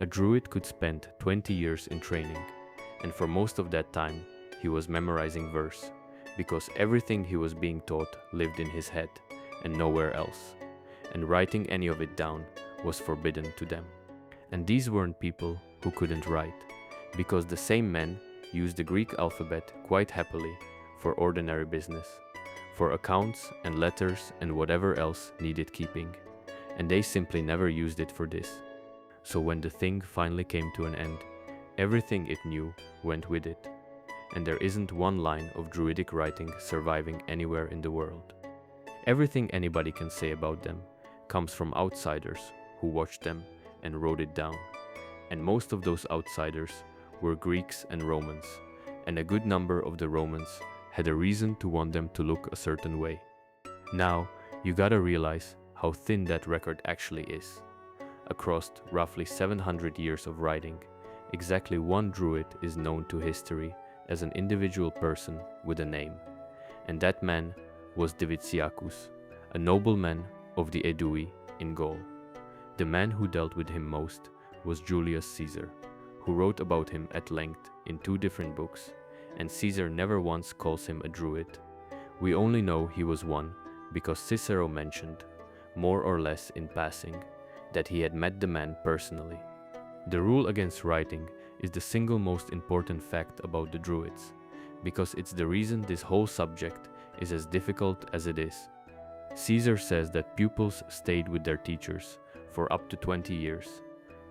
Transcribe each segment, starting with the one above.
A druid could spend 20 years in training, and for most of that time, he was memorizing verse, because everything he was being taught lived in his head and nowhere else, and writing any of it down was forbidden to them. And these weren't people who couldn't write, because the same men used the Greek alphabet quite happily for ordinary business, for accounts and letters and whatever else needed keeping, and they simply never used it for this. So when the thing finally came to an end, everything it knew went with it, and there isn't one line of Druidic writing surviving anywhere in the world. Everything anybody can say about them comes from outsiders who watched them and wrote it down, and most of those outsiders were Greeks and Romans, and a good number of the Romans had a reason to want them to look a certain way. Now, you gotta realize how thin that record actually is. Across roughly 700 years of writing, exactly one Druid is known to history as an individual person with a name, and that man was Divitiacus, a nobleman of the Aedui in Gaul. The man who dealt with him most was Julius Caesar, who wrote about him at length in 2 different books, and Caesar never once calls him a Druid. We only know he was one because Cicero mentioned, more or less in passing, that he had met the man personally. The rule against writing is the single most important fact about the Druids, because it's the reason this whole subject is as difficult as it is. Caesar says that pupils stayed with their teachers for up to 20 years,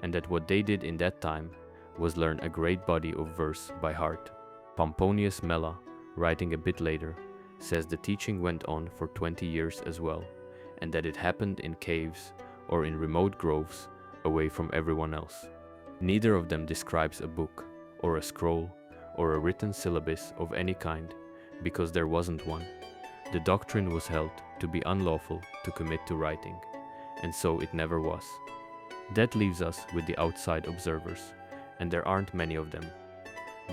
and that what they did in that time was learn a great body of verse by heart. Pomponius Mela, writing a bit later, says the teaching went on for 20 years as well, and that it happened in caves or in remote groves away from everyone else. Neither of them describes a book, or a scroll, or a written syllabus of any kind, because there wasn't one. The doctrine was held to be unlawful to commit to writing, and so it never was. That leaves us with the outside observers, and there aren't many of them.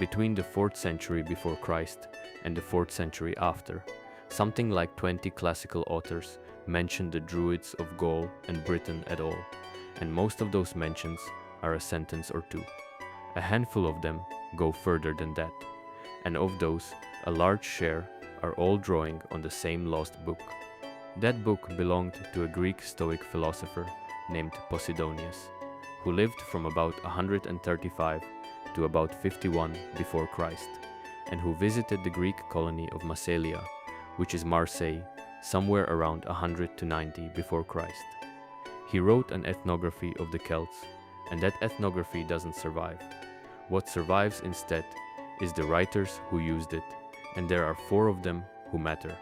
Between the 4th century before Christ and the 4th century after, something like 20 classical authors mention the Druids of Gaul and Britain at all, and most of those mentions are a sentence or 2. A handful of them go further than that, and of those, a large share are all drawing on the same lost book. That book belonged to a Greek Stoic philosopher named Posidonius, who lived from about 135 to about 51 before Christ, and who visited the Greek colony of Massalia, which is Marseille, somewhere around 100 to 90 before Christ. He wrote an ethnography of the Celts, and that ethnography doesn't survive. What survives instead is the writers who used it, and there are 4 of them who matter.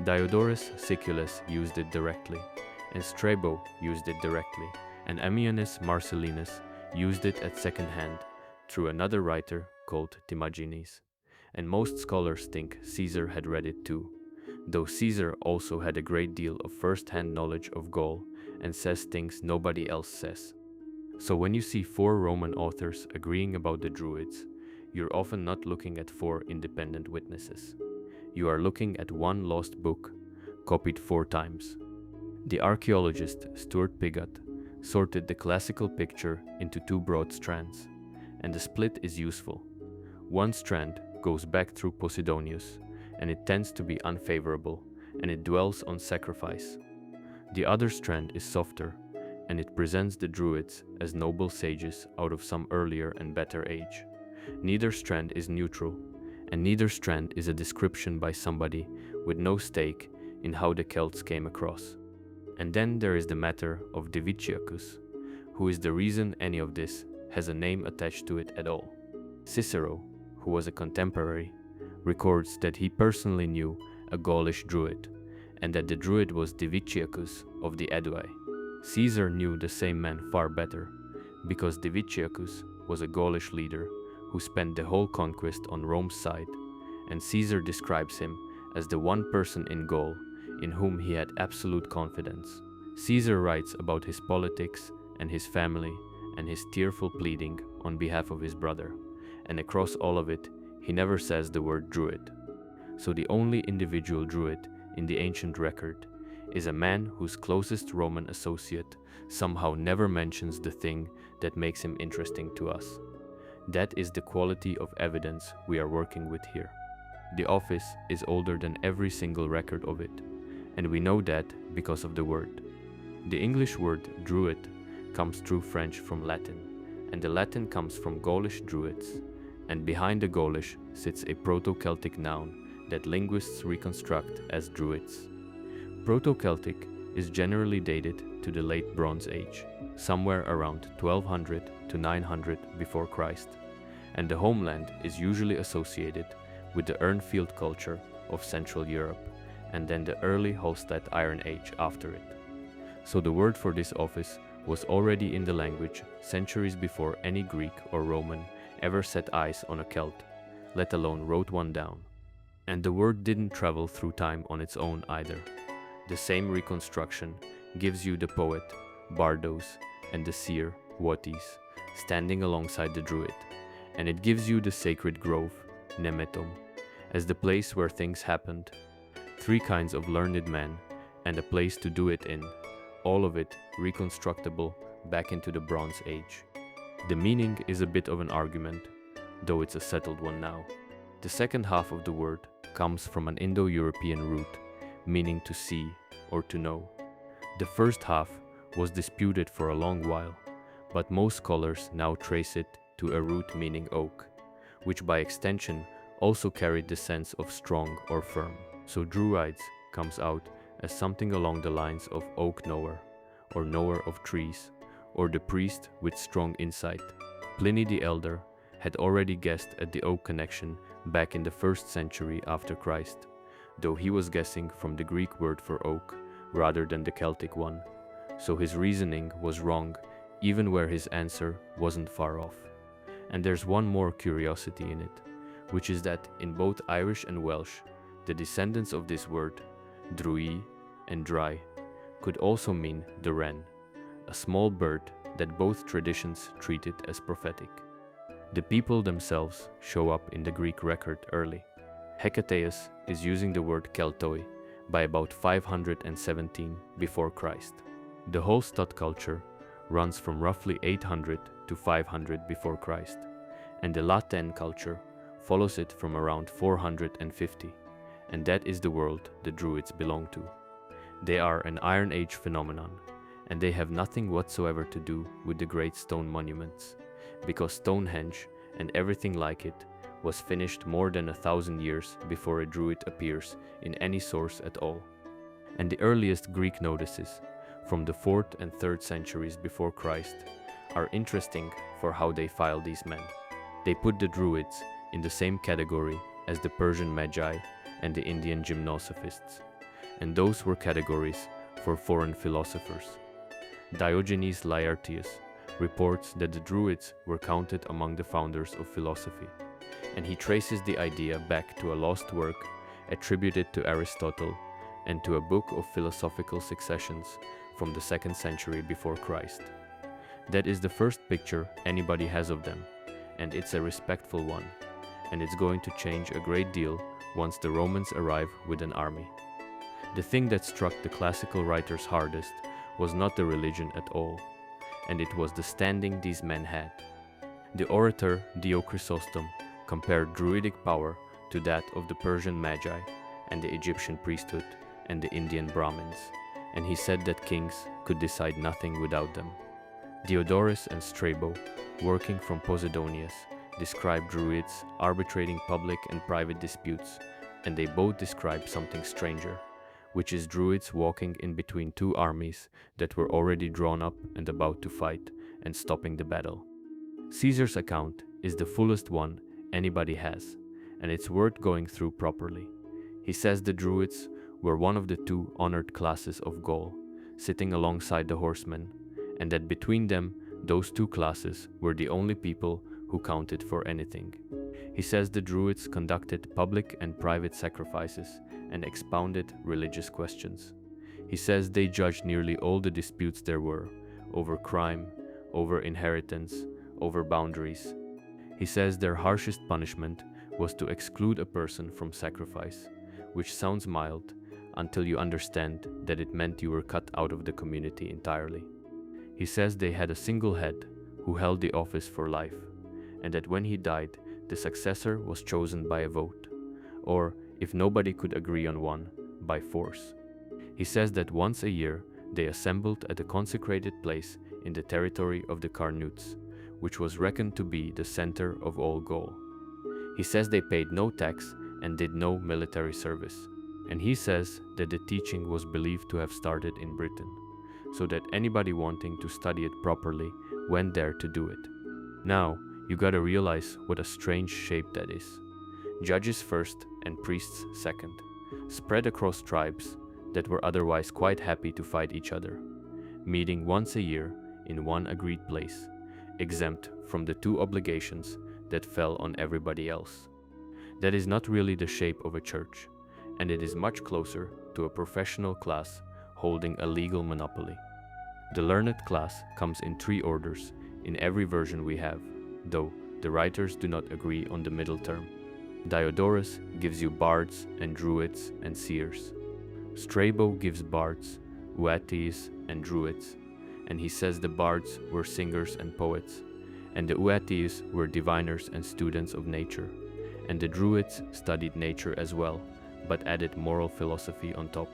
Diodorus Siculus used it directly, and Strabo used it directly, and Ammianus Marcellinus used it at second hand through another writer called Timagenes, and most scholars think Caesar had read it too, though Caesar also had a great deal of first-hand knowledge of Gaul and says things nobody else says. So when you see 4 Roman authors agreeing about the Druids, you're often not looking at 4 independent witnesses. You are looking at one lost book, copied 4 times. The archaeologist Stuart Piggott sorted the classical picture into 2 broad strands, and the split is useful. One strand goes back through Posidonius, and it tends to be unfavorable, and it dwells on sacrifice. The other strand is softer, and it presents the Druids as noble sages out of some earlier and better age. Neither strand is neutral, and neither strand is a description by somebody with no stake in how the Celts came across. And then there is the matter of Divitiacus, who is the reason any of this has a name attached to it at all. Cicero, who was a contemporary, records that he personally knew a Gaulish Druid, and that the Druid was Divitiacus of the Aedui. Caesar knew the same man far better, because Divitiacus was a Gaulish leader who spent the whole conquest on Rome's side, and Caesar describes him as the one person in Gaul in whom he had absolute confidence. Caesar writes about his politics and his family and his tearful pleading on behalf of his brother, and across all of it, he never says the word Druid. So the only individual Druid in the ancient record is a man whose closest Roman associate somehow never mentions the thing that makes him interesting to us. That is the quality of evidence we are working with here. The office is older than every single record of it, and we know that because of the word. The English word Druid comes through French from Latin, and the Latin comes from Gaulish Druids, and behind the Gaulish sits a Proto-Celtic noun that linguists reconstruct as Druids. Proto-Celtic is generally dated to the late Bronze Age, somewhere around 1200 to 900 before Christ, and the homeland is usually associated with the Urnfield culture of Central Europe, and then the early Hallstatt Iron Age after it. So the word for this office was already in the language centuries before any Greek or Roman ever set eyes on a Celt, let alone wrote one down. And the word didn't travel through time on its own either. The same reconstruction gives you the poet, bardos, and the seer, wotis, standing alongside the druid, and it gives you the sacred grove, nemetom, as the place where things happened, 3 kinds of learned men, and a place to do it in, all of it reconstructable back into the Bronze Age. The meaning is a bit of an argument, though it's a settled one now. The second half of the word comes from an Indo-European root, meaning to see or to know. The first half was disputed for a long while, but most scholars now trace it to a root meaning oak, which by extension also carried the sense of strong or firm. So Druids comes out as something along the lines of oak knower, or knower of trees, or the priest with strong insight. Pliny the Elder had already guessed at the oak connection back in the 1st century after Christ, though he was guessing from the Greek word for oak rather than the Celtic one, so his reasoning was wrong even where his answer wasn't far off. And there's one more curiosity in it, which is that in both Irish and Welsh, the descendants of this word, drui and dry, could also mean the wren, a small bird that both traditions treated as prophetic. The people themselves show up in the Greek record early. Hecataeus is using the word keltoi by about 517 before Christ. The Hallstatt culture runs from roughly 800 to 500 before Christ, and the Latin culture follows it from around 450, and that is the world the Druids belong to. They are an Iron Age phenomenon, and they have nothing whatsoever to do with the great stone monuments, because Stonehenge and everything like it was finished more than 1,000 years before a Druid appears in any source at all. And the earliest Greek notices, from the 4th and 3rd centuries before Christ, are interesting for how they file these men. They put the Druids in the same category as the Persian Magi and the Indian Gymnosophists, and those were categories for foreign philosophers. Diogenes Laertius reports that the Druids were counted among the founders of philosophy, and he traces the idea back to a lost work attributed to Aristotle and to a book of philosophical successions from the 2nd century before Christ. That is the first picture anybody has of them, and it's a respectful one, and it's going to change a great deal once the Romans arrive with an army. The thing that struck the classical writers hardest was not the religion at all, and it was the standing these men had. The orator Dio Chrysostom compared Druidic power to that of the Persian Magi and the Egyptian priesthood and the Indian Brahmins, and he said that kings could decide nothing without them. Diodorus and Strabo, working from Posidonius, describe Druids arbitrating public and private disputes, and they both describe something stranger, which is Druids walking in between 2 armies that were already drawn up and about to fight, and stopping the battle. Caesar's account is the fullest one anybody has, and it's worth going through properly. He says the Druids were one of the 2 honored classes of Gaul, sitting alongside the horsemen, and that between them, those 2 classes were the only people who counted for anything. He says the Druids conducted public and private sacrifices and expounded religious questions. He says they judged nearly all the disputes there were, over crime, over inheritance, over boundaries. He says their harshest punishment was to exclude a person from sacrifice, which sounds mild until you understand that it meant you were cut out of the community entirely. He says they had a single head who held the office for life, and that when he died, the successor was chosen by a vote, or, if nobody could agree on one, by force. He says that once a year they assembled at a consecrated place in the territory of the Carnutes, which was reckoned to be the center of all Gaul. He says they paid no tax and did no military service. And he says that the teaching was believed to have started in Britain, so that anybody wanting to study it properly went there to do it. Now, you gotta realize what a strange shape that is. Judges first and priests second, spread across tribes that were otherwise quite happy to fight each other, meeting once a year in one agreed place, exempt from the two obligations that fell on everybody else. That is not really the shape of a church, and it is much closer to a professional class holding a legal monopoly. The learned class comes in 3 orders in every version we have, though the writers do not agree on the middle term. Diodorus gives you bards and druids and seers. Strabo gives bards, uates and druids, and he says the bards were singers and poets, and the uates were diviners and students of nature, and the druids studied nature as well, but added moral philosophy on top.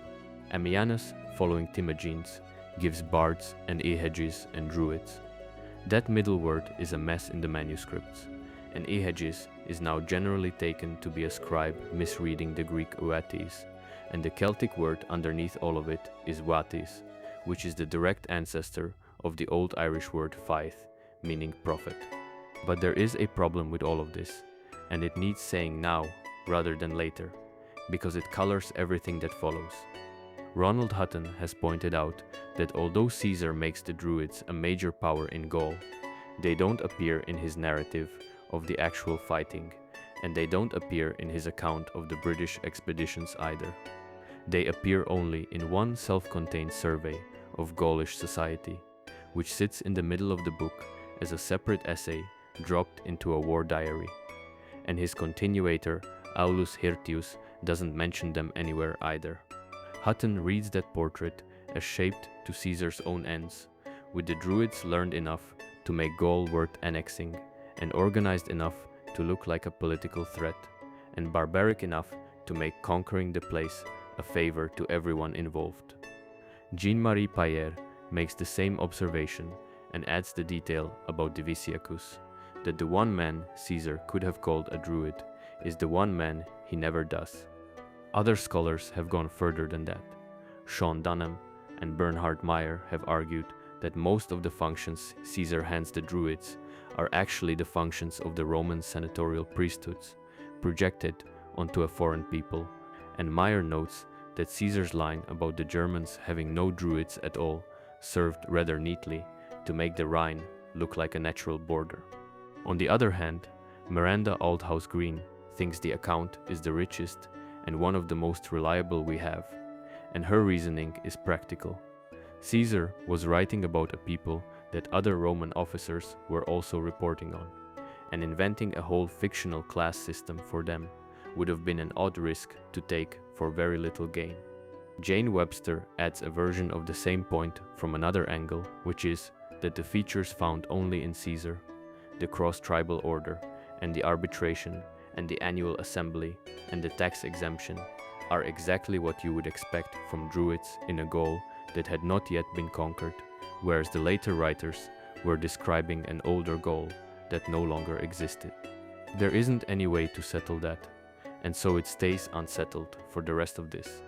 Ammianus, following Timagenes, gives bards and eheges and druids. That middle word is a mess in the manuscripts, and eheges is now generally taken to be a scribe misreading the Greek uates, and the Celtic word underneath all of it is watis, which is the direct ancestor of the Old Irish word faith, meaning prophet. But there is a problem with all of this, and it needs saying now rather than later, because it colors everything that follows. Ronald Hutton has pointed out that although Caesar makes the Druids a major power in Gaul, they don't appear in his narrative of the actual fighting, and they don't appear in his account of the British expeditions either. They appear only in one self-contained survey of Gaulish society, which sits in the middle of the book as a separate essay dropped into a war diary, and his continuator Aulus Hirtius doesn't mention them anywhere either. Hutton reads that portrait as shaped to Caesar's own ends, with the Druids learned enough to make Gaul worth annexing, and organized enough to look like a political threat, and barbaric enough to make conquering the place a favor to everyone involved. Jean-Marie Payer makes the same observation and adds the detail about Diviciacus, that the one man Caesar could have called a Druid is the one man he never does. Other scholars have gone further than that. Sean Dunham and Bernhard Meyer have argued that most of the functions Caesar hands the Druids are actually the functions of the Roman senatorial priesthoods, projected onto a foreign people, and Meyer notes that Caesar's line about the Germans having no Druids at all served rather neatly to make the Rhine look like a natural border. On the other hand, Miranda Aldhouse Green thinks the account is the richest and one of the most reliable we have, and her reasoning is practical. Caesar was writing about a people that other Roman officers were also reporting on, and inventing a whole fictional class system for them would have been an odd risk to take for very little gain. Jane Webster adds a version of the same point from another angle, which is that the features found only in Caesar, the cross-tribal order, and the arbitration, and the annual assembly, and the tax exemption, are exactly what you would expect from Druids in a Gaul that had not yet been conquered, whereas the later writers were describing an older Gaul that no longer existed. There isn't any way to settle that, and so it stays unsettled for the rest of this.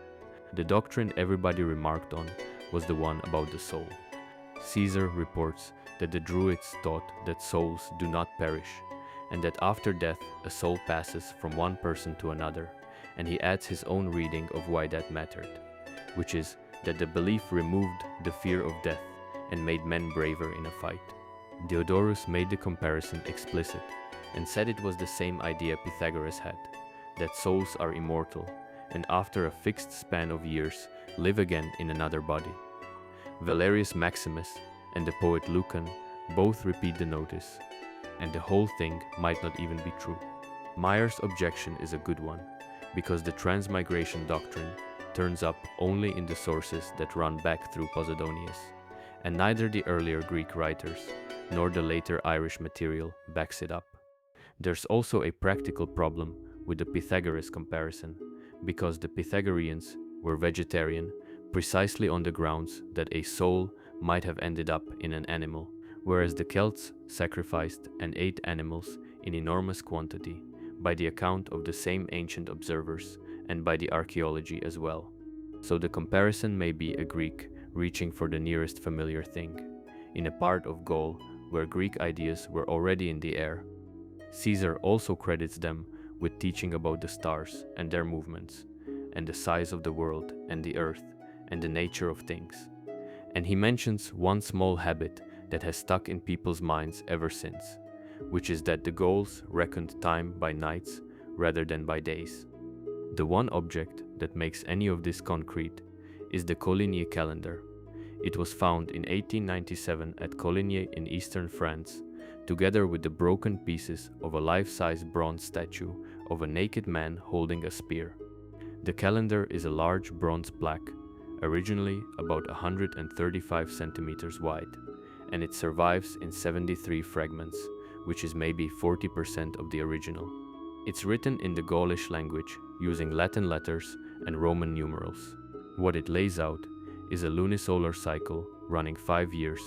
The doctrine everybody remarked on was the one about the soul. Caesar reports that the Druids taught that souls do not perish, and that after death a soul passes from one person to another, and he adds his own reading of why that mattered, which is that the belief removed the fear of death and made men braver in a fight. Diodorus made the comparison explicit and said it was the same idea Pythagoras had, that souls are immortal and after a fixed span of years live again in another body. Valerius Maximus and the poet Lucan both repeat the notice, and the whole thing might not even be true. Meyer's objection is a good one, because the transmigration doctrine turns up only in the sources that run back through Posidonius, and neither the earlier Greek writers nor the later Irish material backs it up. There's also a practical problem with the Pythagoras comparison, because the Pythagoreans were vegetarian precisely on the grounds that a soul might have ended up in an animal, whereas the Celts sacrificed and ate animals in enormous quantity, by the account of the same ancient observers and by the archaeology as well. So the comparison may be a Greek reaching for the nearest familiar thing, in a part of Gaul where Greek ideas were already in the air. Caesar also credits them with teaching about the stars and their movements, and the size of the world and the earth and the nature of things. And he mentions one small habit that has stuck in people's minds ever since, which is that the Gauls reckoned time by nights rather than by days. The one object that makes any of this concrete is the Coligny calendar. It was found in 1897 at Coligny in eastern France, together with the broken pieces of a life-size bronze statue of a naked man holding a spear. The calendar is a large bronze plaque, originally about 135 centimeters wide, and it survives in 73 fragments, which is maybe 40% of the original. It's written in the Gaulish language using Latin letters and Roman numerals. What it lays out is a lunisolar cycle running 5 years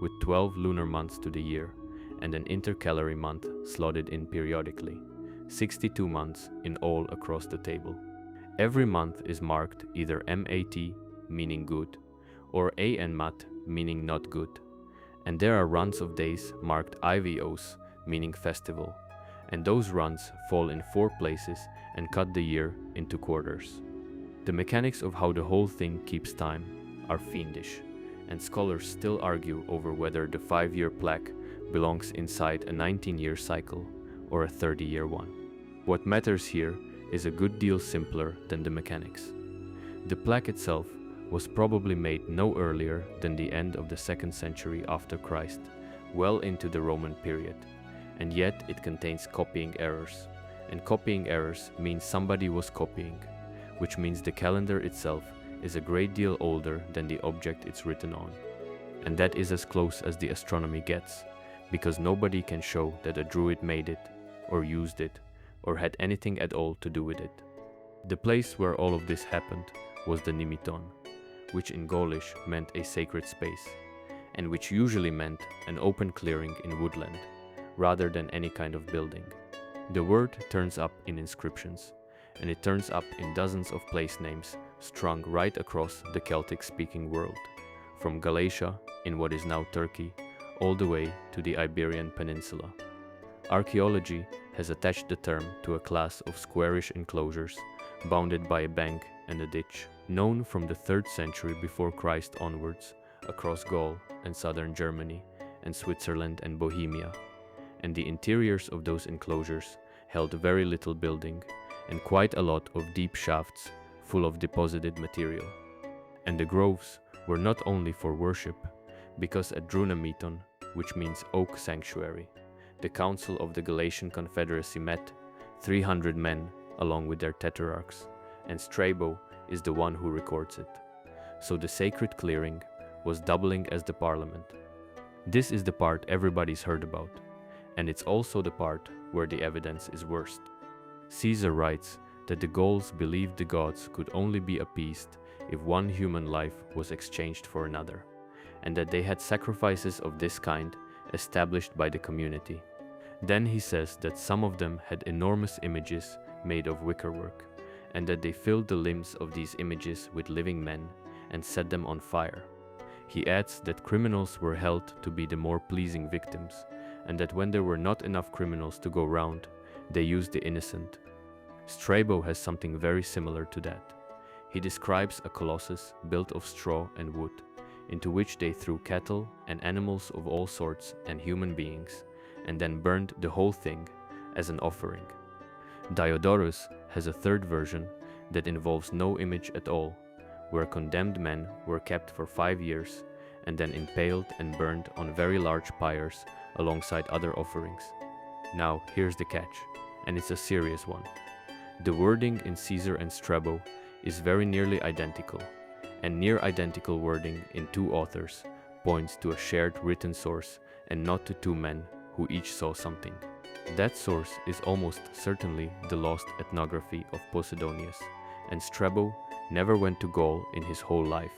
with 12 lunar months to the year and an intercalary month slotted in periodically, 62 months in all across the table. Every month is marked either MAT, meaning good, or ANMAT, meaning not good, and there are runs of days marked IVOs, meaning festival, and those runs fall in 4 places and cut the year into quarters. The mechanics of how the whole thing keeps time are fiendish, and scholars still argue over whether the 5-year plaque belongs inside a 19-year cycle or a 30-year one. What matters here is a good deal simpler than the mechanics. The plaque itself was probably made no earlier than the end of the 2nd century after Christ, well into the Roman period, and yet it contains copying errors, and copying errors means somebody was copying, which means the calendar itself is a great deal older than the object it's written on. And that is as close as the astronomy gets, because nobody can show that a Druid made it, or used it, or had anything at all to do with it. The place where all of this happened was the Nimiton, which in Gaulish meant a sacred space, and which usually meant an open clearing in woodland, rather than any kind of building. The word turns up in inscriptions, and it turns up in dozens of place names strung right across the Celtic-speaking world, from Galatia, in what is now Turkey, all the way to the Iberian Peninsula. Archaeology has attached the term to a class of squarish enclosures bounded by a bank and a ditch, known from the 3rd century before Christ onwards across Gaul and southern Germany and Switzerland and Bohemia, and the interiors of those enclosures held very little building and quite a lot of deep shafts full of deposited material. And the groves were not only for worship, because at Drunamiton, which means oak sanctuary, the council of the Galatian Confederacy met, 300 men along with their tetrarchs, and Strabo is the one who records it. So the sacred clearing was doubling as the parliament. This is the part everybody's heard about, and it's also the part where the evidence is worst. Caesar writes that the Gauls believed the gods could only be appeased if one human life was exchanged for another, and that they had sacrifices of this kind established by the community. Then he says that some of them had enormous images made of wickerwork, and that they filled the limbs of these images with living men and set them on fire. He adds that criminals were held to be the more pleasing victims, and that when there were not enough criminals to go round, they used the innocent. Strabo has something very similar to that. He describes a colossus built of straw and wood, into which they threw cattle and animals of all sorts and human beings, and then burned the whole thing as an offering. Diodorus has a third version that involves no image at all, where condemned men were kept for 5 years and then impaled and burned on very large pyres alongside other offerings. Now here's the catch, and it's a serious one. The wording in Caesar and Strabo is very nearly identical, and near identical wording in two authors points to a shared written source and not to two men who each saw something. That source is almost certainly the lost ethnography of Posidonius, and Strabo never went to Gaul in his whole life.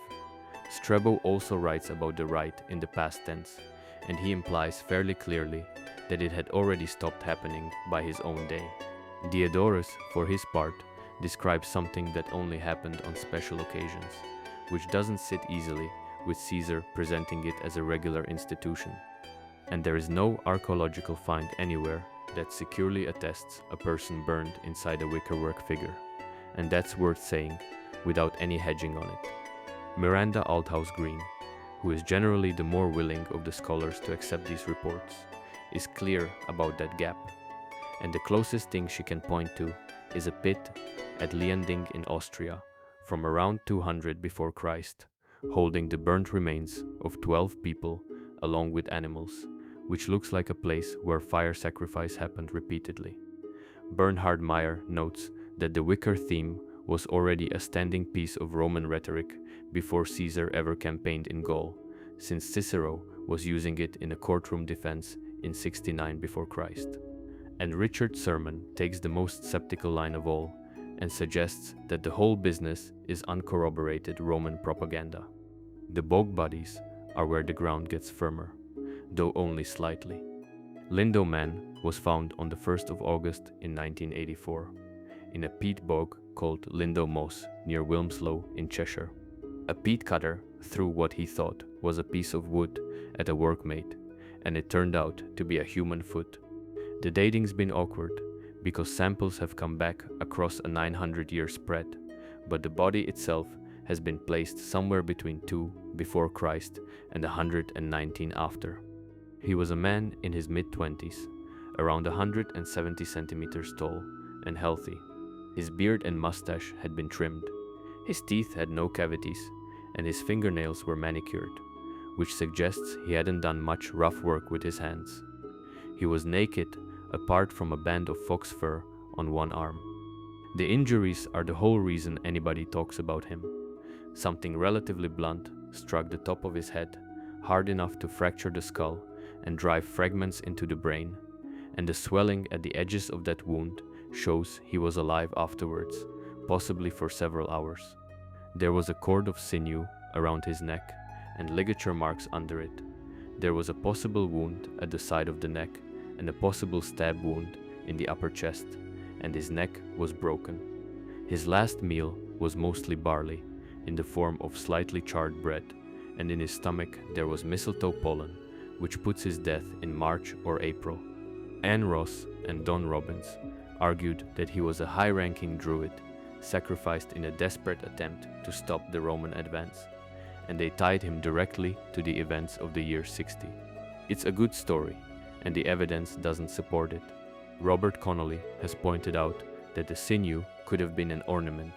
Strabo also writes about the rite in the past tense, and he implies fairly clearly that it had already stopped happening by his own day. Diodorus, for his part, describes something that only happened on special occasions, which doesn't sit easily with Caesar presenting it as a regular institution. And there is no archaeological find anywhere that securely attests a person burned inside a wickerwork figure, and that's worth saying without any hedging on it. Miranda Althouse Green, who is generally the more willing of the scholars to accept these reports, is clear about that gap, and the closest thing she can point to is a pit at Leonding in Austria from around 200 before Christ, holding the burnt remains of 12 people along with animals, which looks like a place where fire sacrifice happened repeatedly. Bernhard Meyer notes that the wicker theme was already a standing piece of Roman rhetoric before Caesar ever campaigned in Gaul, since Cicero was using it in a courtroom defense in 69 before Christ. And Richard Sermon takes the most skeptical line of all and suggests that the whole business is uncorroborated Roman propaganda. The bog bodies are where the ground gets firmer, though only slightly. Lindo Man was found on the 1st of August in 1984 in a peat bog called Lindo Moss near Wilmslow in Cheshire. A peat cutter threw what he thought was a piece of wood at a workmate, and it turned out to be a human foot. The dating's been awkward because samples have come back across a 900-year spread, but the body itself has been placed somewhere between 2 before Christ and 119 after. He was a man in his mid-20s, around 170 centimeters tall and healthy. His beard and mustache had been trimmed. His teeth had no cavities, and his fingernails were manicured, which suggests he hadn't done much rough work with his hands. He was naked, apart from a band of fox fur on one arm. The injuries are the whole reason anybody talks about him. Something relatively blunt struck the top of his head, hard enough to fracture the skull and drive fragments into the brain, and the swelling at the edges of that wound shows he was alive afterwards, possibly for several hours. There was a cord of sinew around his neck and ligature marks under it. There was a possible wound at the side of the neck and a possible stab wound in the upper chest, and his neck was broken. His last meal was mostly barley, in the form of slightly charred bread, and in his stomach there was mistletoe pollen, which puts his death in March or April. Anne Ross and Don Robbins argued that he was a high-ranking Druid, sacrificed in a desperate attempt to stop the Roman advance, and they tied him directly to the events of the year 60. It's a good story, and the evidence doesn't support it. Robert Connolly has pointed out that the sinew could have been an ornament,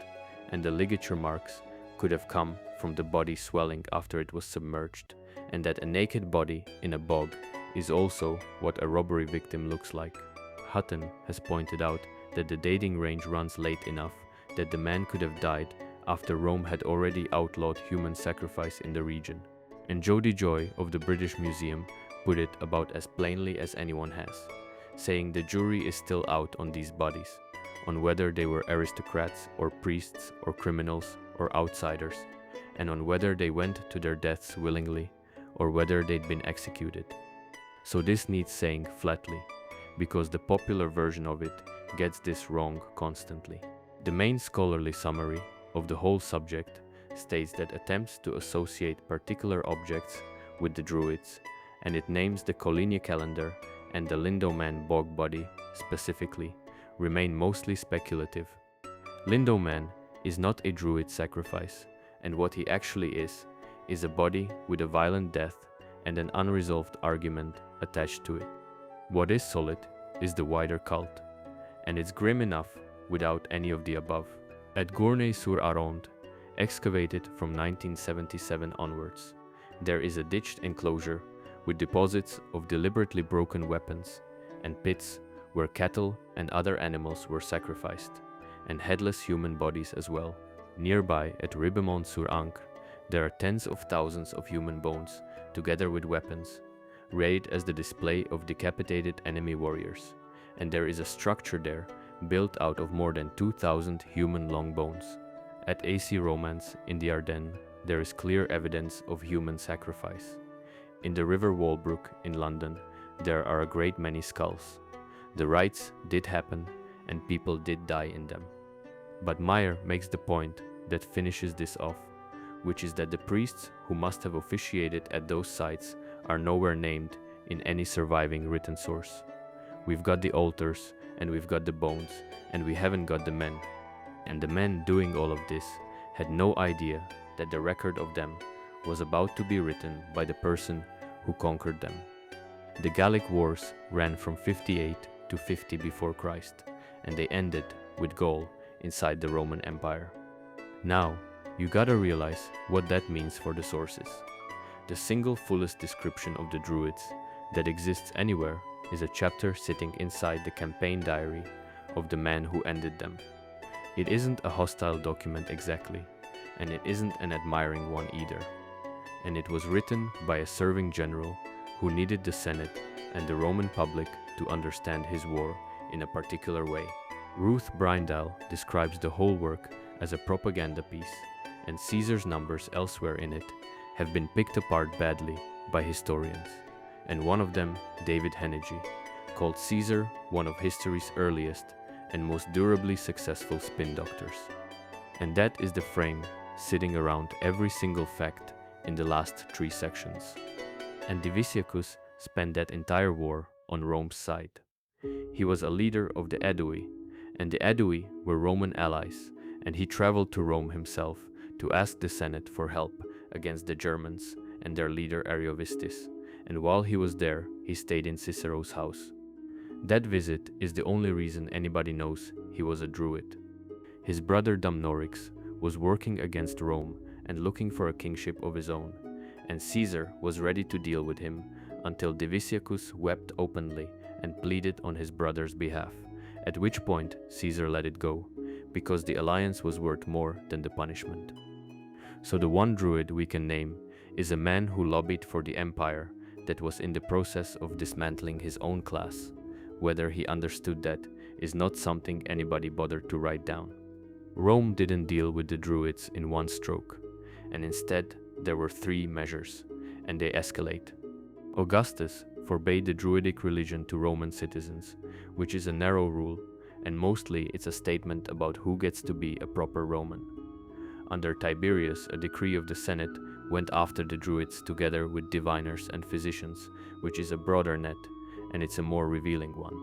and the ligature marks could have come from the body swelling after it was submerged, and that a naked body in a bog is also what a robbery victim looks like. Hutton has pointed out that the dating range runs late enough that the man could have died after Rome had already outlawed human sacrifice in the region. And Jody Joy of the British Museum put it about as plainly as anyone has, saying the jury is still out on these bodies, on whether they were aristocrats or priests or criminals or outsiders, and on whether they went to their deaths willingly or whether they'd been executed. So this needs saying flatly, because the popular version of it gets this wrong constantly. The main scholarly summary of the whole subject states that attempts to associate particular objects with the Druids, and it names the Coligny calendar and the Lindo Man bog body specifically, remain mostly speculative. Lindo Man is not a Druid sacrifice, and what he actually is a body with a violent death and an unresolved argument attached to it. What is solid is the wider cult, and it's grim enough without any of the above. At Gournay-sur-Aronde, excavated from 1977 onwards, there is a ditched enclosure with deposits of deliberately broken weapons and pits where cattle and other animals were sacrificed, and headless human bodies as well. Nearby at Ribemont-sur-Ancre, there are tens of thousands of human bones, together with weapons, arrayed as the display of decapitated enemy warriors, and there is a structure there built out of more than 2,000 human long bones. At AC Romans in the Ardennes, there is clear evidence of human sacrifice. In the River Walbrook in London, there are a great many skulls. The rites did happen, and people did die in them. But Meyer makes the point that finishes this off, which is that the priests who must have officiated at those sites are nowhere named in any surviving written source. We've got the altars, and we've got the bones, and we haven't got the men. And the men doing all of this had no idea that the record of them was about to be written by the person who conquered them. The Gallic Wars ran from 58 to 50 before Christ, and they ended with Gaul inside the Roman Empire. Now, you gotta realize what that means for the sources. The single fullest description of the Druids that exists anywhere is a chapter sitting inside the campaign diary of the man who ended them. It isn't a hostile document exactly, and it isn't an admiring one either. And it was written by a serving general who needed the Senate and the Roman public to understand his war in a particular way. Ruth Bryndale describes the whole work as a propaganda piece, and Caesar's numbers elsewhere in it have been picked apart badly by historians, and one of them, David Hennigy, called Caesar one of history's earliest and most durably successful spin doctors. And that is the frame sitting around every single fact in the last 3 sections. And Diviciacus spent that entire war on Rome's side. He was a leader of the Aedui, and the Aedui were Roman allies, and he traveled to Rome himself to ask the Senate for help against the Germans and their leader Ariovistus, and while he was there, he stayed in Cicero's house. That visit is the only reason anybody knows he was a Druid. His brother Dumnorix was working against Rome and looking for a kingship of his own, and Caesar was ready to deal with him until Diviciacus wept openly and pleaded on his brother's behalf, at which point Caesar let it go, because the alliance was worth more than the punishment. So the one Druid we can name is a man who lobbied for the empire that was in the process of dismantling his own class. Whether he understood that is not something anybody bothered to write down. Rome didn't deal with the Druids in one stroke, and instead there were 3 measures, and they escalate. Augustus forbade the Druidic religion to Roman citizens, which is a narrow rule, and mostly it's a statement about who gets to be a proper Roman. Under Tiberius, a decree of the Senate went after the Druids together with diviners and physicians, which is a broader net, and it's a more revealing one.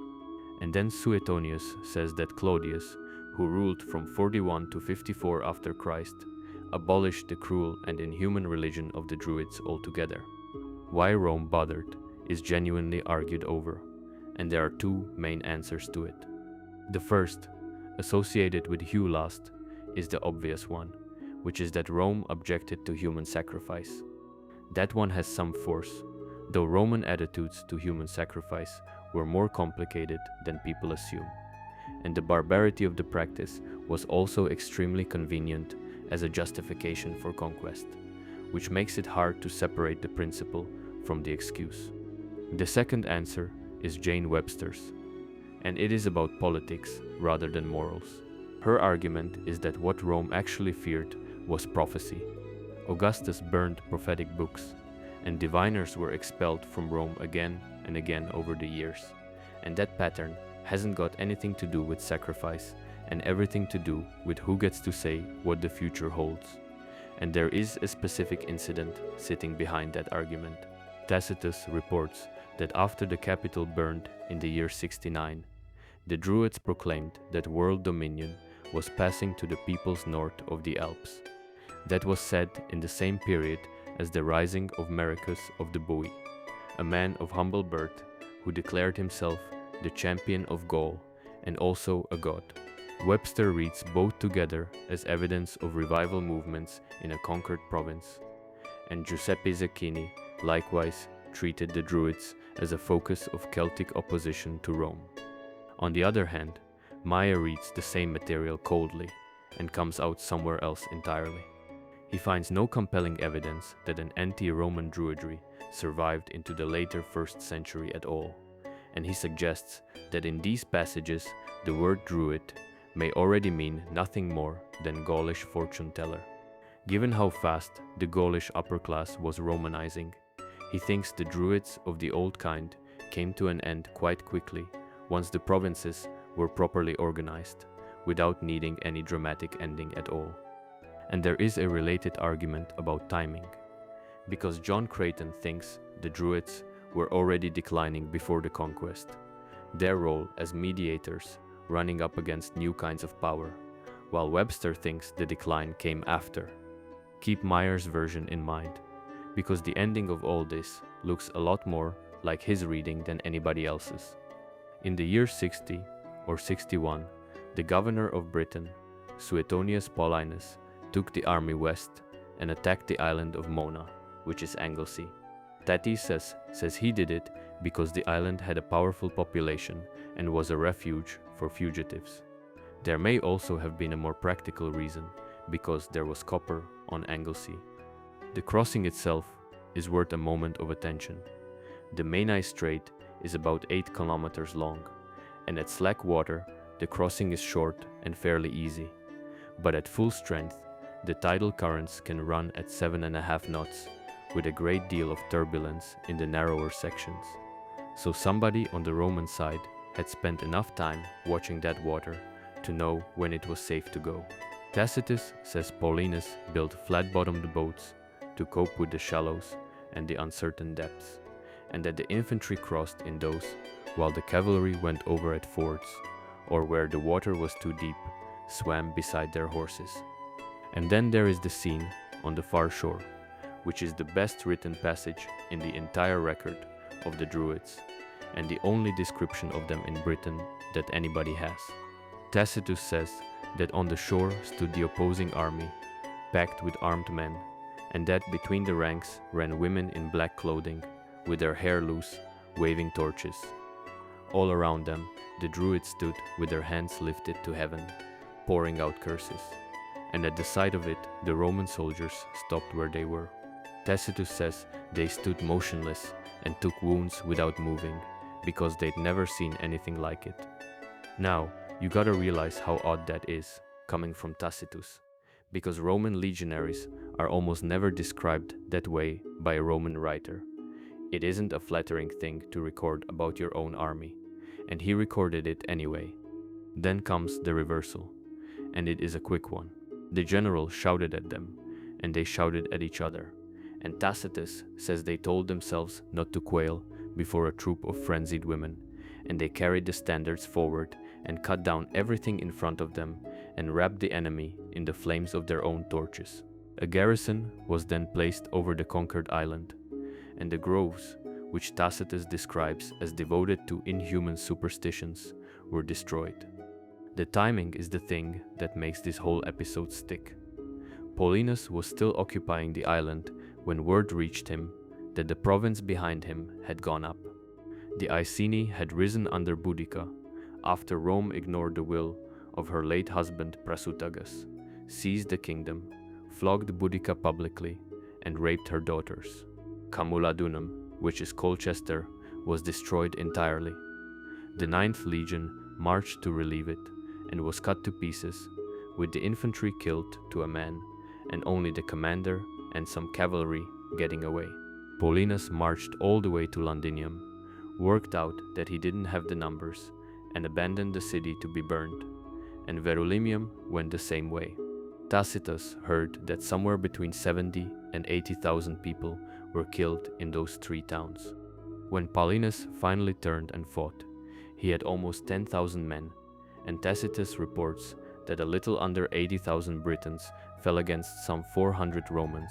And then Suetonius says that Claudius, who ruled from 41 to 54 after Christ, abolished the cruel and inhuman religion of the Druids altogether. Why Rome bothered is genuinely argued over, and there are 2 main answers to it. The first, associated with Hugh Last, is the obvious one, which is that Rome objected to human sacrifice. That one has some force, though Roman attitudes to human sacrifice were more complicated than people assume, and the barbarity of the practice was also extremely convenient as a justification for conquest, which makes it hard to separate the principle from the excuse. The second answer is Jane Webster's, and it is about politics rather than morals. Her argument is that what Rome actually feared was prophecy. Augustus burned prophetic books, and diviners were expelled from Rome again and again over the years, and that pattern hasn't got anything to do with sacrifice and everything to do with who gets to say what the future holds. And there is a specific incident sitting behind that argument. Tacitus reports that after the Capitol burned in the year 69, the Druids proclaimed that world dominion was passing to the peoples north of the Alps. That was said in the same period as the rising of Mericus of the Boii, a man of humble birth who declared himself the champion of Gaul and also a god. Webster reads both together as evidence of revival movements in a conquered province, and Giuseppe Zecchini likewise treated the Druids as a focus of Celtic opposition to Rome. On the other hand, Meyer reads the same material coldly, and comes out somewhere else entirely. He finds no compelling evidence that an anti-Roman Druidry survived into the later 1st century at all, and he suggests that in these passages the word Druid may already mean nothing more than Gaulish fortune teller. Given how fast the Gaulish upper class was Romanizing, he thinks the Druids of the old kind came to an end quite quickly once the provinces were properly organized, without needing any dramatic ending at all. And there is a related argument about timing, because John Creighton thinks the Druids were already declining before the conquest, their role as mediators running up against new kinds of power, while Webster thinks the decline came after. Keep Meyer's version in mind, because the ending of all this looks a lot more like his reading than anybody else's. In the year 60 or 61, the governor of Britain, Suetonius Paulinus, took the army west and attacked the island of Mona, which is Anglesey. Tacitus says he did it because the island had a powerful population and was a refuge for fugitives. There may also have been a more practical reason, because there was copper on Anglesey. The crossing itself is worth a moment of attention. The Menai Strait is about 8 kilometers long, and at slack water the crossing is short and fairly easy. But at full strength, the tidal currents can run at 7.5 knots, with a great deal of turbulence in the narrower sections. So somebody on the Roman side had spent enough time watching that water to know when it was safe to go. Tacitus says Paulinus built flat-bottomed boats to cope with the shallows and the uncertain depths, and that the infantry crossed in those while the cavalry went over at fords, or where the water was too deep, swam beside their horses. And then there is the scene on the far shore, which is the best written passage in the entire record of the Druids, and the only description of them in Britain that anybody has. Tacitus says that on the shore stood the opposing army, packed with armed men, and that between the ranks ran women in black clothing, with their hair loose, waving torches. All around them, the Druids stood with their hands lifted to heaven, pouring out curses. And at the sight of it, the Roman soldiers stopped where they were. Tacitus says they stood motionless and took wounds without moving, because they'd never seen anything like it. Now, you gotta realize how odd that is, coming from Tacitus, because Roman legionaries are almost never described that way by a Roman writer. It isn't a flattering thing to record about your own army, and he recorded it anyway. Then comes the reversal, and it is a quick one. The general shouted at them, and they shouted at each other, and Tacitus says they told themselves not to quail before a troop of frenzied women, and they carried the standards forward and cut down everything in front of them and wrapped the enemy in the flames of their own torches. A garrison was then placed over the conquered island, and the groves, which Tacitus describes as devoted to inhuman superstitions, were destroyed. The timing is the thing that makes this whole episode stick. Paulinus was still occupying the island when word reached him that the province behind him had gone up. The Iceni had risen under Boudica, after Rome ignored the will of her late husband Prasutagus, seized the kingdom, flogged Boudica publicly, and raped her daughters. Camuladunum, which is Colchester, was destroyed entirely. The 9th Legion marched to relieve it, and was cut to pieces, with the infantry killed to a man, and only the commander and some cavalry getting away. Paulinus marched all the way to Londinium, worked out that he didn't have the numbers, and abandoned the city to be burned, and Verulamium went the same way. Tacitus heard that somewhere between 70 and 80,000 people were killed in those 3 towns. When Paulinus finally turned and fought, he had almost 10,000 men, and Tacitus reports that a little under 80,000 Britons fell against some 400 Romans,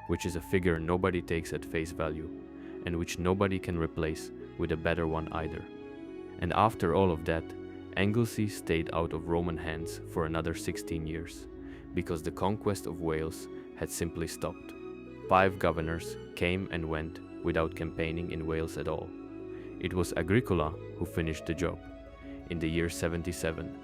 which is a figure nobody takes at face value, and which nobody can replace with a better one either. And after all of that, Anglesey stayed out of Roman hands for another 16 years, because the conquest of Wales had simply stopped. 5 governors came and went without campaigning in Wales at all. It was Agricola who finished the job in the year 77,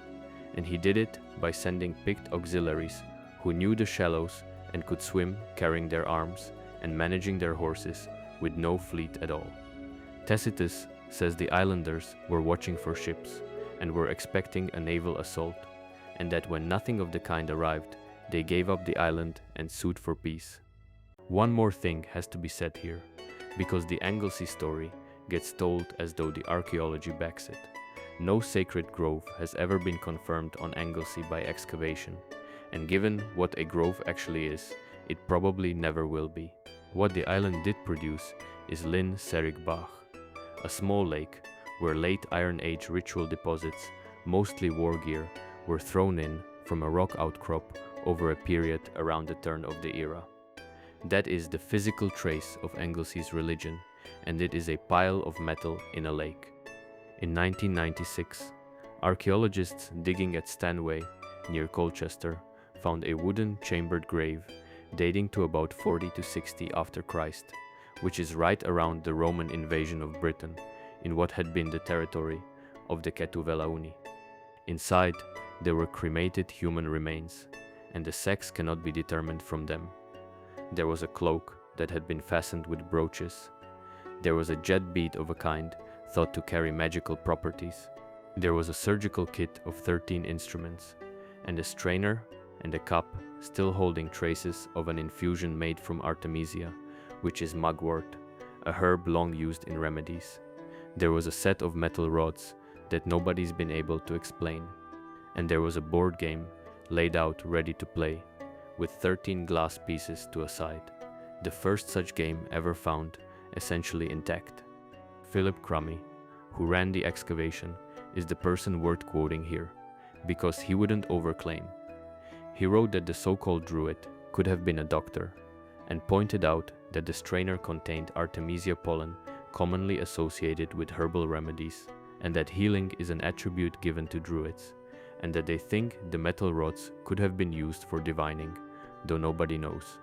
and he did it by sending picked auxiliaries who knew the shallows and could swim, carrying their arms and managing their horses with no fleet at all. Tacitus says the islanders were watching for ships and were expecting a naval assault, and that when nothing of the kind arrived, they gave up the island and sued for peace. One more thing has to be said here, because the Anglesey story gets told as though the archaeology backs it. No sacred grove has ever been confirmed on Anglesey by excavation, and given what a grove actually is, it probably never will be. What the island did produce is Lyn Serig Bach, a small lake where late Iron Age ritual deposits, mostly war gear, were thrown in from a rock outcrop over a period around the turn of the era. That is the physical trace of Anglesey's religion, and it is a pile of metal in a lake. In 1996, archaeologists digging at Stanway, near Colchester, found a wooden chambered grave dating to about 40 to 60 after Christ, which is right around the Roman invasion of Britain in what had been the territory of the Cetuvelauni. Inside, there were cremated human remains, and the sex cannot be determined from them. There was a cloak that had been fastened with brooches. There was a jet bead of a kind thought to carry magical properties. There was a surgical kit of 13 instruments, and a strainer and a cup still holding traces of an infusion made from Artemisia, which is mugwort, a herb long used in remedies. There was a set of metal rods that nobody's been able to explain, and there was a board game laid out ready to play, with 13 glass pieces to a side, the first such game ever found, essentially intact. Philip Crummy, who ran the excavation, is the person worth quoting here, because he wouldn't overclaim. He wrote that the so-called Druid could have been a doctor, and pointed out that the strainer contained Artemisia pollen commonly associated with herbal remedies, and that healing is an attribute given to Druids, and that they think the metal rods could have been used for divining, though nobody knows.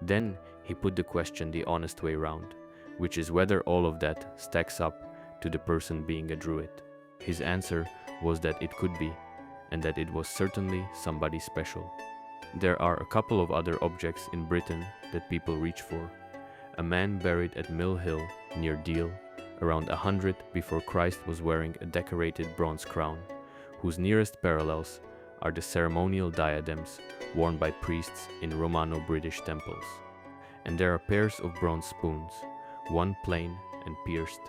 Then he put the question the honest way round, which is whether all of that stacks up to the person being a Druid. His answer was that it could be, and that it was certainly somebody special. There are a couple of other objects in Britain that people reach for. A man buried at Mill Hill near Deal, around 100 before Christ, was wearing a decorated bronze crown, whose nearest parallels are the ceremonial diadems worn by priests in Romano-British temples. And there are pairs of bronze spoons, one plain and pierced,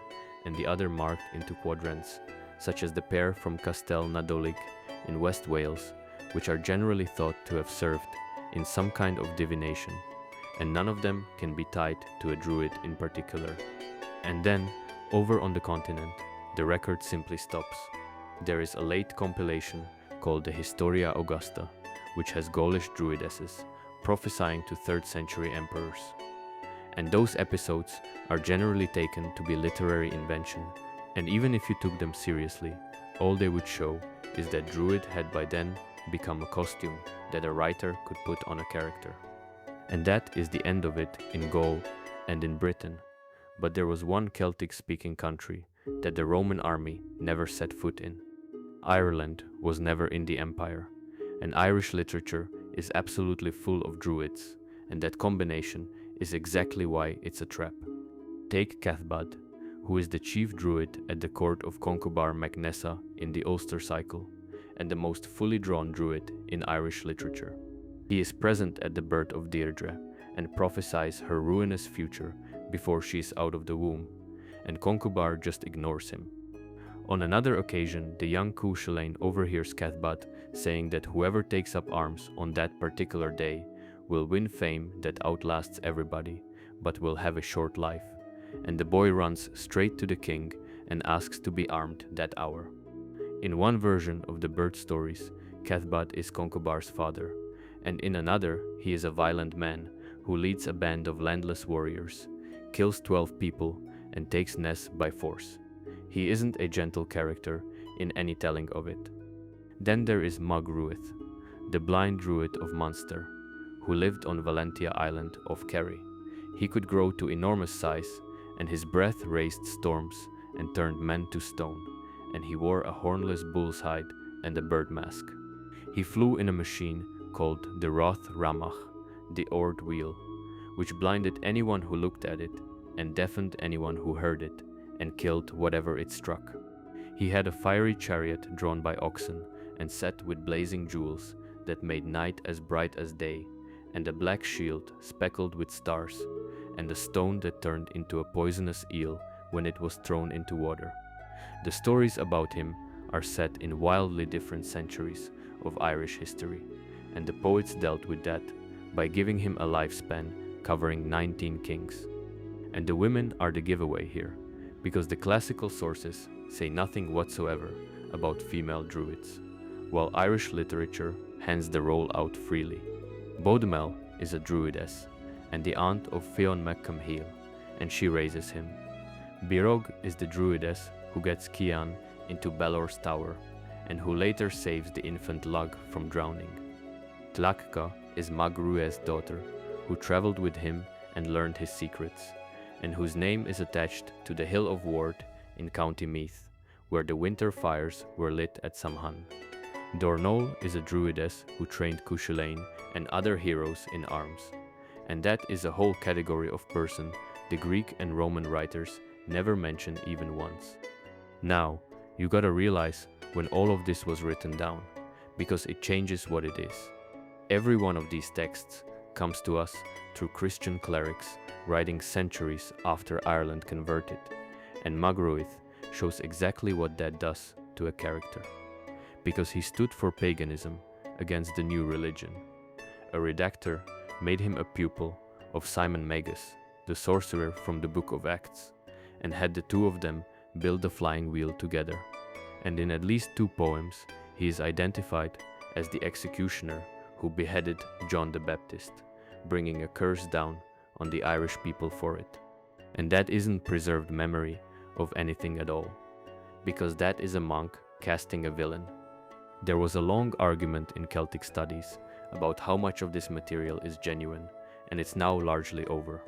and the other marked into quadrants, such as the pair from Castell Nadolig in West Wales, which are generally thought to have served in some kind of divination, and none of them can be tied to a Druid in particular. And then, over on the continent, the record simply stops. There is a late compilation called the Historia Augusta, which has Gaulish Druidesses prophesying to 3rd century emperors. And those episodes are generally taken to be literary invention, and even if you took them seriously, all they would show is that Druid had by then become a costume that a writer could put on a character. And that is the end of it in Gaul and in Britain. But there was one Celtic-speaking country that the Roman army never set foot in. Ireland was never in the empire, and Irish literature is absolutely full of Druids, and that combination is exactly why it's a trap. Take Cathbad, who is the chief Druid at the court of Concobar mac Nessa in the Ulster cycle, and the most fully drawn Druid in Irish literature. He is present at the birth of Deirdre and prophesies her ruinous future before she is out of the womb, and Concobar just ignores him. On another occasion, the young Cuchulainn overhears Cathbad saying that whoever takes up arms on that particular day will win fame that outlasts everybody, but will have a short life, and the boy runs straight to the king and asks to be armed that hour. In one version of the bird stories, Cathbad is Concobar's father, and in another he is a violent man who leads a band of landless warriors, kills 12 people, and takes Ness by force. He isn't a gentle character in any telling of it. Then there is Mug Ruith, the blind druid of Munster, who lived on Valentia Island off Kerry. He could grow to enormous size, and his breath raised storms and turned men to stone, and he wore a hornless bull's hide and a bird mask. He flew in a machine called the Roth Ramach, the oared wheel, which blinded anyone who looked at it and deafened anyone who heard it and killed whatever it struck. He had a fiery chariot drawn by oxen and set with blazing jewels that made night as bright as day, and a black shield speckled with stars, and a stone that turned into a poisonous eel when it was thrown into water. The stories about him are set in wildly different centuries of Irish history, and the poets dealt with that by giving him a lifespan covering 19 kings. And the women are the giveaway here, because the classical sources say nothing whatsoever about female druids, while Irish literature hands the role out freely. Bodemel is a druidess and the aunt of Fionn McCamhill, and she raises him. Birog is the druidess who gets Cian into Balor's tower and who later saves the infant Lug from drowning. Tlachka is Magrue's daughter, who traveled with him and learned his secrets, and whose name is attached to the Hill of Ward in County Meath, where the winter fires were lit at Samhain. Dornol is a druidess who trained Cuchulainn and other heroes in arms, and that is a whole category of person the Greek and Roman writers never mention even once. Now, you gotta realize when all of this was written down, because it changes what it is. Every one of these texts comes to us through Christian clerics writing centuries after Ireland converted, and Magruith shows exactly what that does to a character, because he stood for paganism against the new religion. A redactor made him a pupil of Simon Magus, the sorcerer from the Book of Acts, and had the two of them build the flying wheel together. And in at least 2 poems, he is identified as the executioner who beheaded John the Baptist, bringing a curse down on the Irish people for it. And that isn't preserved memory of anything at all, because that is a monk casting a villain. There was a long argument in Celtic studies about how much of this material is genuine, and it's now largely over.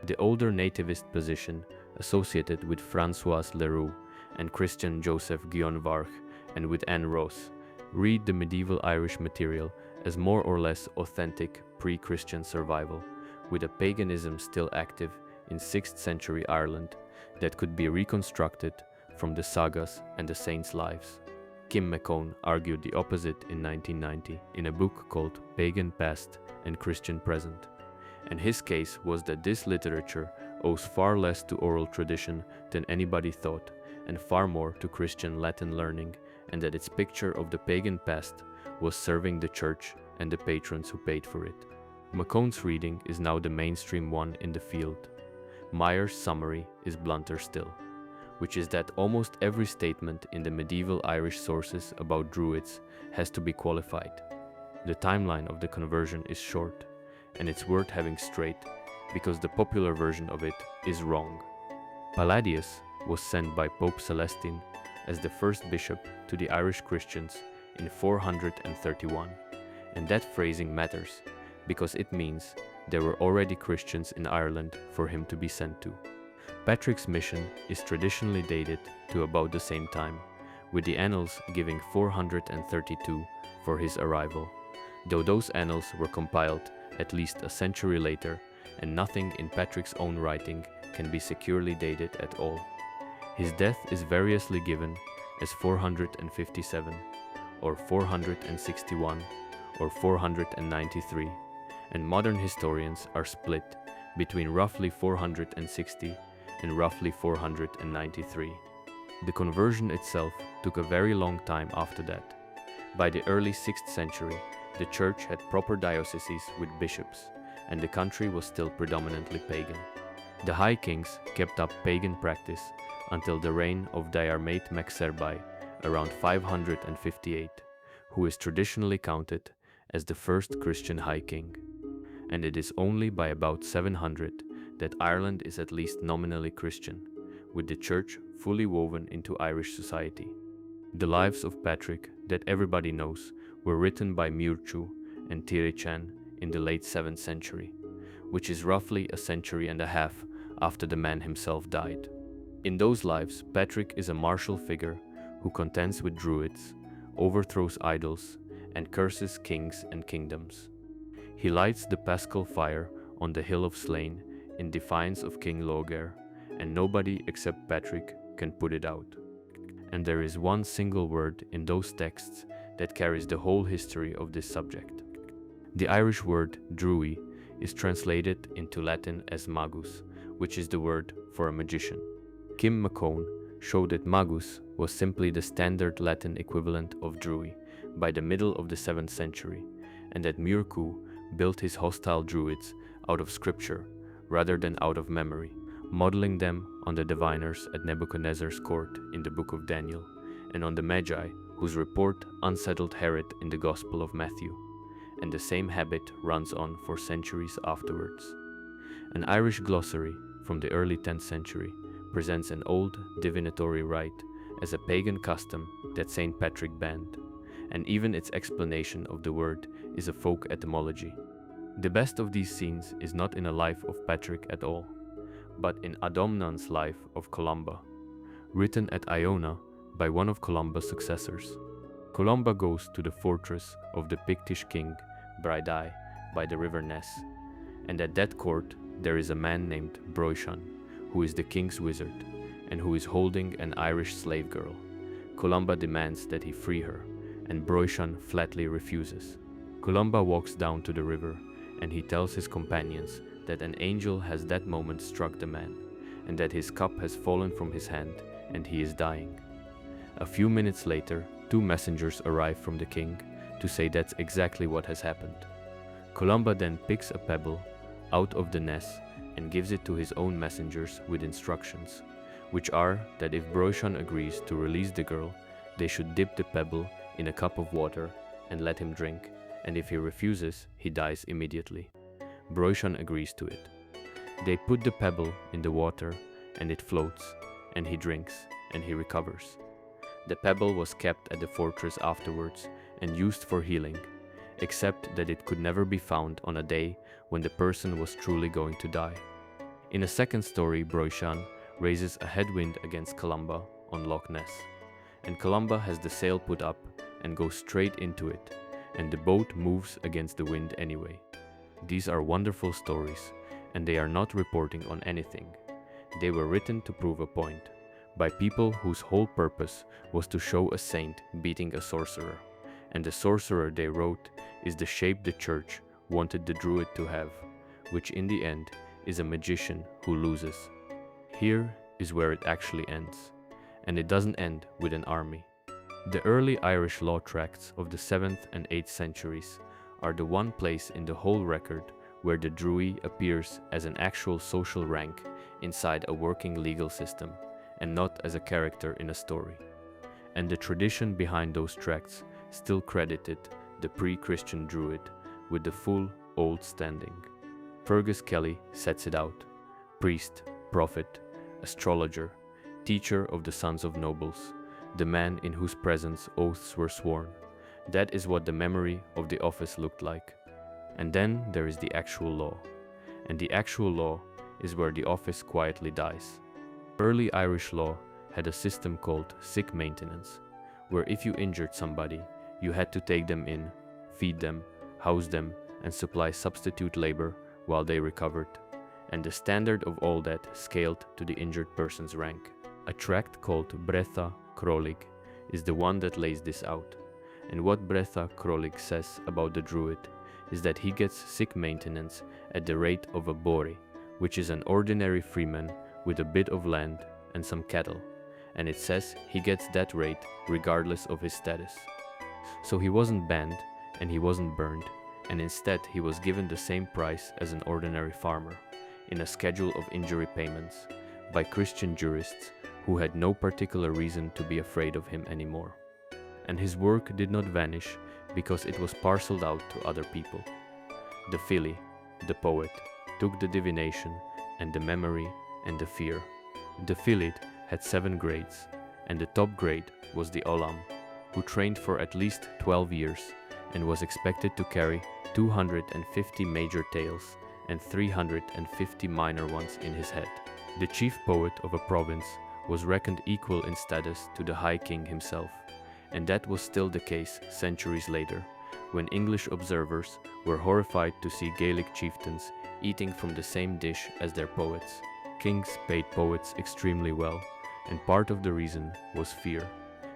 The older nativist position associated with François Leroux and Christian Joseph Guionvarch and with Anne Ross read the medieval Irish material as more or less authentic pre-Christian survival, with a paganism still active in 6th century Ireland that could be reconstructed from the sagas and the saints' lives. Kim McCone argued the opposite in 1990 in a book called Pagan Past and Christian Present, and his case was that this literature owes far less to oral tradition than anybody thought, and far more to Christian Latin learning, and that its picture of the pagan past was serving the church and the patrons who paid for it. McCone's reading is now the mainstream one in the field. Meyer's summary is blunter still, which is that almost every statement in the medieval Irish sources about Druids has to be qualified. The timeline of the conversion is short, and it's worth having straight, because the popular version of it is wrong. Palladius was sent by Pope Celestine as the first bishop to the Irish Christians in 431, and that phrasing matters, because it means there were already Christians in Ireland for him to be sent to. Patrick's mission is traditionally dated to about the same time, with the annals giving 432 for his arrival, though those annals were compiled at least a century later, and nothing in Patrick's own writing can be securely dated at all. His death is variously given as 457, or 461, or 493, and modern historians are split between roughly 460 and roughly 493. The conversion itself took a very long time after that. By the early 6th century, the church had proper dioceses with bishops, and the country was still predominantly pagan. The High Kings kept up pagan practice until the reign of Diarmait mac Serbai around 558, who is traditionally counted as the first Christian High King. And it is only by about 700 that Ireland is at least nominally Christian, with the church fully woven into Irish society. The lives of Patrick that everybody knows were written by Muirchew and Tirichan in the late 7th century, which is roughly a century and a half after the man himself died. In those lives, Patrick is a martial figure who contends with Druids, overthrows idols, and curses kings and kingdoms. He lights the paschal fire on the Hill of Slain in defiance of King Logar, and nobody except Patrick can put it out. And there is one single word in those texts that carries the whole history of this subject. The Irish word druid is translated into Latin as magus, which is the word for a magician. Kim McCone showed that magus was simply the standard Latin equivalent of druid by the middle of the 7th century, and that Muirku built his hostile druids out of scripture rather than out of memory, modeling them on the diviners at Nebuchadnezzar's court in the book of Daniel, and on the Magi, whose report unsettled Herod in the Gospel of Matthew, and the same habit runs on for centuries afterwards. An Irish glossary from the early 10th century presents an old divinatory rite as a pagan custom that St. Patrick banned, and even its explanation of the word is a folk etymology. The best of these scenes is not in a life of Patrick at all, but in Adomnan's life of Columba, written at Iona by one of Columba's successors. Columba goes to the fortress of the Pictish king Bridai by the river Ness, and at that court there is a man named Broishan, who is the king's wizard, and who is holding an Irish slave girl. Columba demands that he free her, and Broishan flatly refuses. Columba walks down to the river, and he tells his companions that an angel has that moment struck the man, and that his cup has fallen from his hand, and he is dying. A few minutes later, 2 messengers arrive from the king to say that's exactly what has happened. Columba then picks a pebble out of the nest and gives it to his own messengers with instructions, which are that if Broishan agrees to release the girl, they should dip the pebble in a cup of water and let him drink, and if he refuses, he dies immediately. Broishan agrees to it. They put the pebble in the water, and it floats, and he drinks, and he recovers. The pebble was kept at the fortress afterwards and used for healing, except that it could never be found on a day when the person was truly going to die. In a second story, Broishan raises a headwind against Columba on Loch Ness, and Columba has the sail put up and goes straight into it, and the boat moves against the wind anyway. These are wonderful stories, and they are not reporting on anything. They were written to prove a point, by people whose whole purpose was to show a saint beating a sorcerer, and the sorcerer they wrote is the shape the church wanted the druid to have, which in the end is a magician who loses. Here is where it actually ends, and it doesn't end with an army. The early Irish law tracts of the 7th and 8th centuries are the one place in the whole record where the druid appears as an actual social rank inside a working legal system, and not as a character in a story. And the tradition behind those tracts still credited the pre-Christian druid with the full old standing. Fergus Kelly sets it out: priest, prophet, astrologer, teacher of the sons of nobles, the man in whose presence oaths were sworn. That is what the memory of the office looked like. And then there is the actual law. And the actual law is where the office quietly dies. Early Irish law had a system called sick maintenance, where if you injured somebody, you had to take them in, feed them, house them, and supply substitute labor while they recovered. And the standard of all that scaled to the injured person's rank. A tract called Bretha Crolig is the one that lays this out. And what Bretha Crolig says about the druid is that he gets sick maintenance at the rate of a bori, which is an ordinary freeman with a bit of land and some cattle, and it says he gets that rate regardless of his status. So he wasn't banned and he wasn't burned, and instead he was given the same price as an ordinary farmer, in a schedule of injury payments, by Christian jurists who had no particular reason to be afraid of him anymore. And his work did not vanish because it was parceled out to other people. The Fili, the poet, took the divination and the memory and the fear. The Filid had 7 grades, and the top grade was the Olam, who trained for at least 12 years and was expected to carry 250 major tales and 350 minor ones in his head. The chief poet of a province was reckoned equal in status to the High King himself, And that was still the case centuries later, when English observers were horrified to see Gaelic chieftains eating from the same dish as their poets. Kings paid poets extremely well, and part of the reason was fear,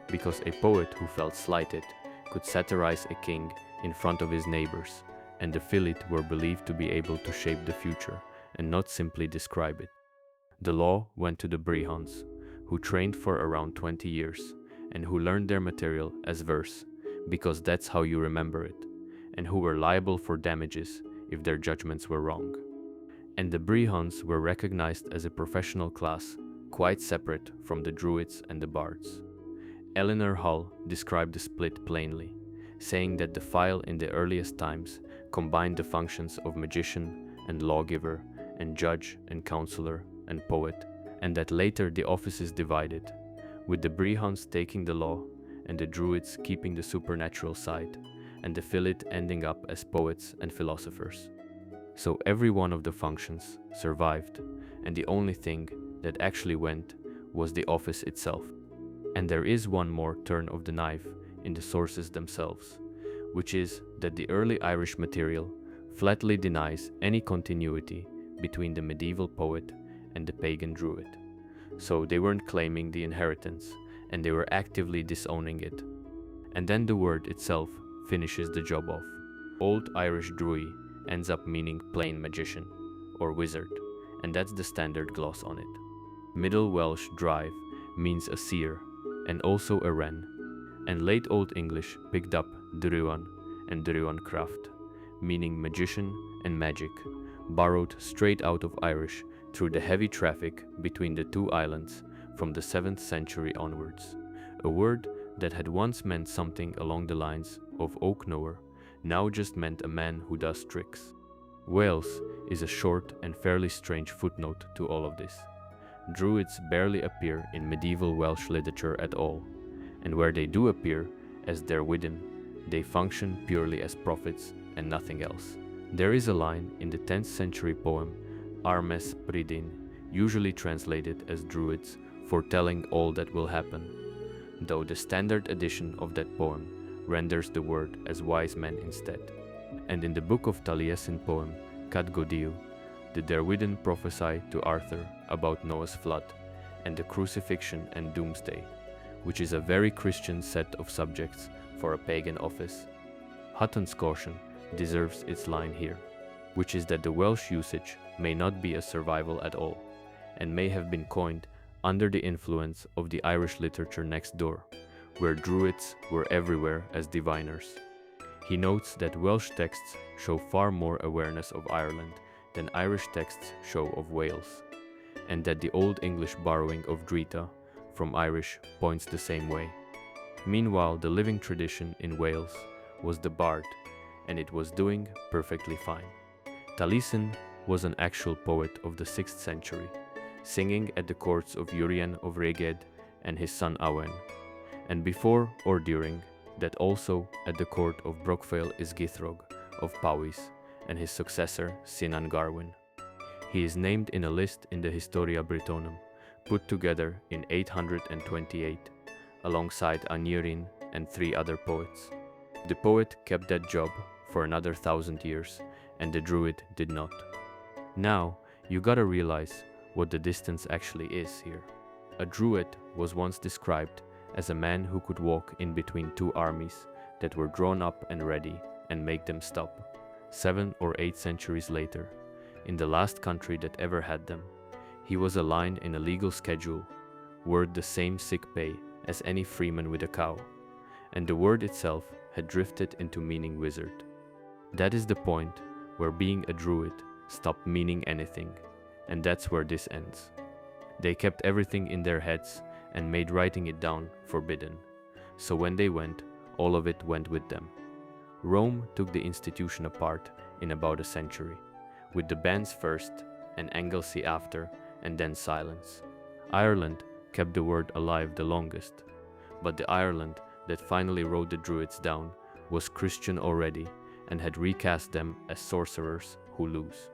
because a poet who felt slighted could satirize a king in front of his neighbors, and the Philid were believed to be able to shape the future and not simply describe it. The law went to the Brehons, who trained for around 20 years and who learned their material as verse, because that's how you remember it, and who were liable for damages if their judgments were wrong. And the Brehons were recognized as a professional class, quite separate from the Druids and the Bards. Eleanor Hull described the split plainly, saying that the file in the earliest times combined the functions of magician and lawgiver and judge and counselor and poet, and that later the offices divided, with the Brehons taking the law and the Druids keeping the supernatural side, and the Philid ending up as poets and philosophers. So every one of the functions survived, and the only thing that actually went was the office itself. And there is one more turn of the knife in the sources themselves, which is that the early Irish material flatly denies any continuity between the medieval poet and the pagan Druid. So they weren't claiming the inheritance, and they were actively disowning it. And then the word itself finishes the job off. Old Irish Druid ends up meaning plain magician or wizard, and that's the standard gloss on it. Middle Welsh drive means a seer and also a wren, and late Old English picked up Druan and Druancraft, meaning magician and magic, borrowed straight out of Irish through the heavy traffic between the two islands from the 7th century onwards. A word that had once meant something along the lines of oak knower now just meant a man who does tricks. Wales is a short and fairly strange footnote to all of this. Druids barely appear in medieval Welsh literature at all, and where they do appear as Derwydden, they function purely as prophets and nothing else. There is a line in the 10th century poem Armes Pridin, usually translated as Druids, foretelling all that will happen, though the standard edition of that poem renders the word as wise men instead. And in the book of Taliesin poem Cadgodiu, the Derwydden prophesy to Arthur about Noah's flood and the crucifixion and doomsday, which is a very Christian set of subjects for a pagan office. Hutton's caution deserves its line here, which is that the Welsh usage may not be a survival at all, and may have been coined under the influence of the Irish literature next door, where Druids were everywhere as diviners. He notes that Welsh texts show far more awareness of Ireland than Irish texts show of Wales, and that the Old English borrowing of Drita from Irish points the same way. Meanwhile, the living tradition in Wales was the bard, and it was doing perfectly fine. Taliesin was an actual poet of the 6th century, singing at the courts of Urien of Reged and his son Owen, and before or during that also at the court of Brockfail Isgithrog of Powys and his successor Sinan Garwin. He is named in a list in the Historia Brittonum, put together in 828, alongside Aneurin and 3 other poets. The poet kept that job for another 1,000 years, and the Druid did not. Now, you gotta realize what the distance actually is here. A Druid was once described as a man who could walk in between 2 armies that were drawn up and ready and make them stop. 7 or 8 centuries later, in the last country that ever had them, he was a line in a legal schedule, worth the same sick pay as any freeman with a cow, and the word itself had drifted into meaning wizard. That is the point where being a Druid stopped meaning anything, and that's where this ends. They kept everything in their heads and made writing it down forbidden, so when they went, all of it went with them. Rome took the institution apart in about a century, with the bands first and Anglesey after, and then silence. Ireland kept the word alive the longest, but the Ireland that finally wrote the Druids down was Christian already and had recast them as sorcerers who lose.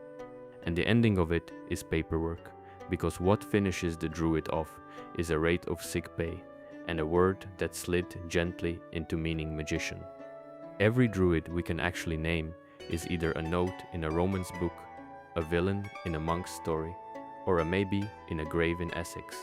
And the ending of it is paperwork, because what finishes the Druid off is a rate of sick pay, and a word that slid gently into meaning magician. Every druid we can actually name is either a note in a Romance book, a villain in a monk's story, or a maybe in a grave in Essex.